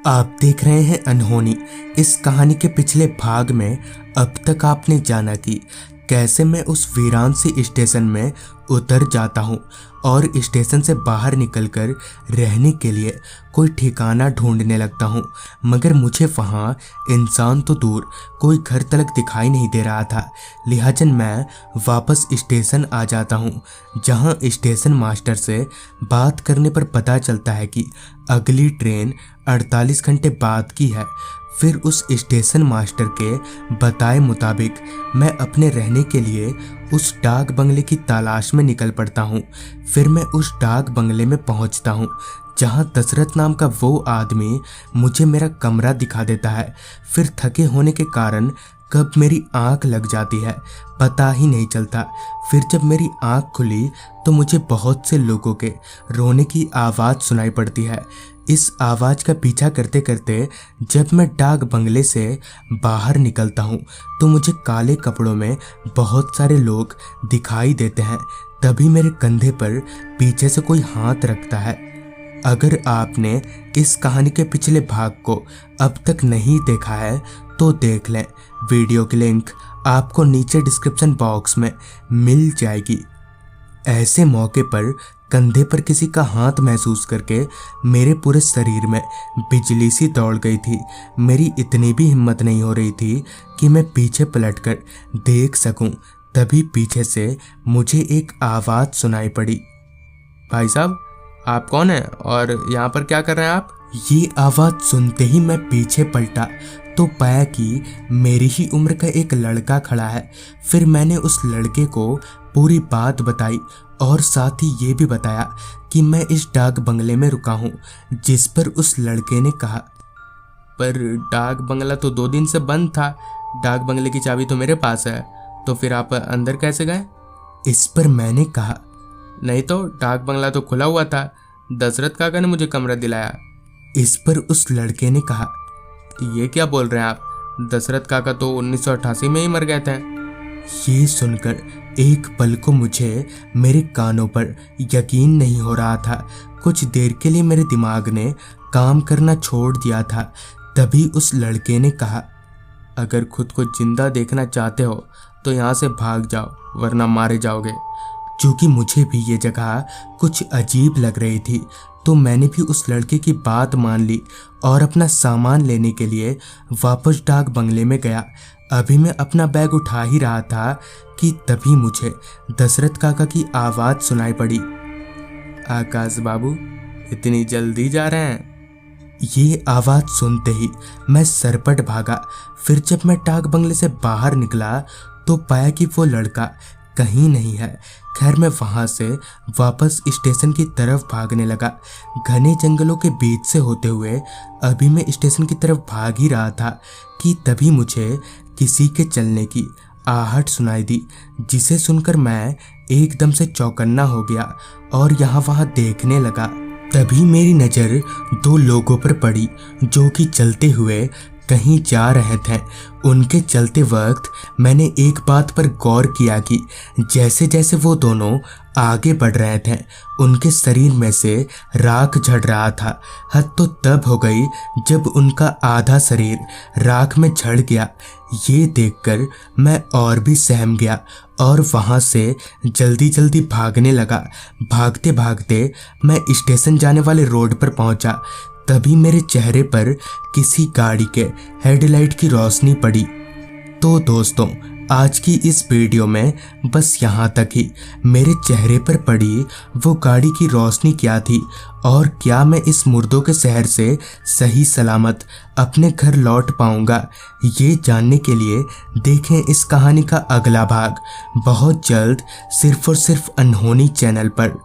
आप देख रहे हैं अनहोनी। इस कहानी के पिछले भाग में अब तक आपने जाना कि कैसे मैं उस वीरान सी स्टेशन में उतर जाता हूँ और स्टेशन से बाहर निकलकर रहने के लिए कोई ठिकाना ढूंढने लगता हूँ, मगर मुझे वहाँ इंसान तो दूर कोई घर तलक दिखाई नहीं दे रहा था। लिहाजन मैं वापस स्टेशन आ जाता हूँ, जहाँ स्टेशन मास्टर से बात करने पर पता चलता है कि अगली ट्रेन 48 घंटे बाद की है। फिर उस स्टेशन मास्टर के बताए मुताबिक मैं अपने रहने के लिए उस डाक बंगले की तलाश में निकल पड़ता हूँ। फिर मैं उस डाक बंगले में पहुँचता हूँ, जहाँ दशरथ नाम का वो आदमी मुझे मेरा कमरा दिखा देता है। फिर थके होने के कारण कब मेरी आंख लग जाती है पता ही नहीं चलता। फिर जब मेरी आंख खुली तो मुझे बहुत से लोगों के रोने की आवाज़ सुनाई पड़ती है। इस आवाज़ का पीछा करते करते जब मैं डाक बंगले से बाहर निकलता हूँ तो मुझे काले कपड़ों में बहुत सारे लोग दिखाई देते हैं। तभी मेरे कंधे पर पीछे से कोई हाथ रखता है। अगर आपने इस कहानी के पिछले भाग को अब तक नहीं देखा है तो देख लें। वीडियो की लिंक आपको नीचे डिस्क्रिप्शन बॉक्स में मिल जाएगी। ऐसे मौके पर कंधे पर किसी का हाथ महसूस करके मेरे पूरे शरीर में बिजली सी दौड़ गई थी। मेरी इतनी भी हिम्मत नहीं हो रही थी कि मैं पीछे पलटकर देख सकूं। तभी पीछे से मुझे एक आवाज़ सुनाई पड़ी। भाई साहब, आप कौन हैं और यहाँ पर क्या कर रहे हैं आप? ये आवाज़ सुनते ही मैं पीछे पलटा तो पाया कि मेरी ही उम्र का एक लड़का खड़ा है। फिर मैंने उस लड़के को पूरी बात बताई और साथ ही ये भी बताया कि मैं इस डाक बंगले में रुका हूँ, जिस पर उस लड़के ने कहा, पर डाक बंगला तो 2 दिन से बंद था। डाक बंगले की चाबी तो मेरे पास है, तो फिर आप अंदर कैसे गए? इस पर मैंने कहा, नहीं तो डाक बंगला तो खुला हुआ था। दशरथ काका ने मुझे कमरा दिलाया। इस पर उस लड़के ने कहा, ये क्या बोल रहे हैं आप? दशरथ काका तो 1988 में ही मर गए थे। ये सुनकर एक पल को मुझे मेरे कानों पर यकीन नहीं हो रहा था। कुछ देर के लिए मेरे दिमाग ने काम करना छोड़ दिया था। तभी उस लड़के ने कहा, अगर खुद को जिंदा देखना चाहते हो तो यहाँ से भाग जाओ, वरना मारे जाओगे। चूँकि मुझे भी ये जगह कुछ अजीब लग रही थी तो मैंने भी उस लड़के की बात मान ली और अपना सामान लेने के लिए वापस डाक बंगले में गया। अभी मैं अपना बैग उठा ही रहा था कि तभी मुझे दशरथ काका की आवाज़ सुनाई पड़ी। आकाश बाबू, इतनी जल्दी जा रहे हैं? ये आवाज़ सुनते ही मैं सरपट भागा। फिर जब मैं डाक बंगले से बाहर निकला तो पाया कि वो लड़का कहीं नहीं है। खैर मैं वहाँ से वापस स्टेशन की तरफ भागने लगा। घने जंगलों के बीच से होते हुए अभी मैं स्टेशन की तरफ भाग ही रहा था कि तभी मुझे किसी के चलने की आहट सुनाई दी, जिसे सुनकर मैं एकदम से चौकन्ना हो गया और यहाँ वहाँ देखने लगा। तभी मेरी नज़र 2 लोगों पर पड़ी जो कि चलते हुए कहीं जा रहे थे। उनके चलते वक्त मैंने एक बात पर गौर किया कि जैसे जैसे वो दोनों आगे बढ़ रहे थे उनके शरीर में से राख झड़ रहा था। हद तो तब हो गई जब उनका आधा शरीर राख में झड़ गया। ये देखकर मैं और भी सहम गया और वहाँ से जल्दी जल्दी भागने लगा। भागते भागते मैं स्टेशन जाने वाले रोड पर पहुँचा। तभी मेरे चेहरे पर किसी गाड़ी के हेडलाइट की रोशनी पड़ी। तो दोस्तों, आज की इस वीडियो में बस यहाँ तक ही। मेरे चेहरे पर पड़ी वो गाड़ी की रोशनी क्या थी और क्या मैं इस मुर्दों के शहर से सही सलामत अपने घर लौट पाऊँगा, ये जानने के लिए देखें इस कहानी का अगला भाग बहुत जल्द सिर्फ और सिर्फ अनहोनी चैनल पर।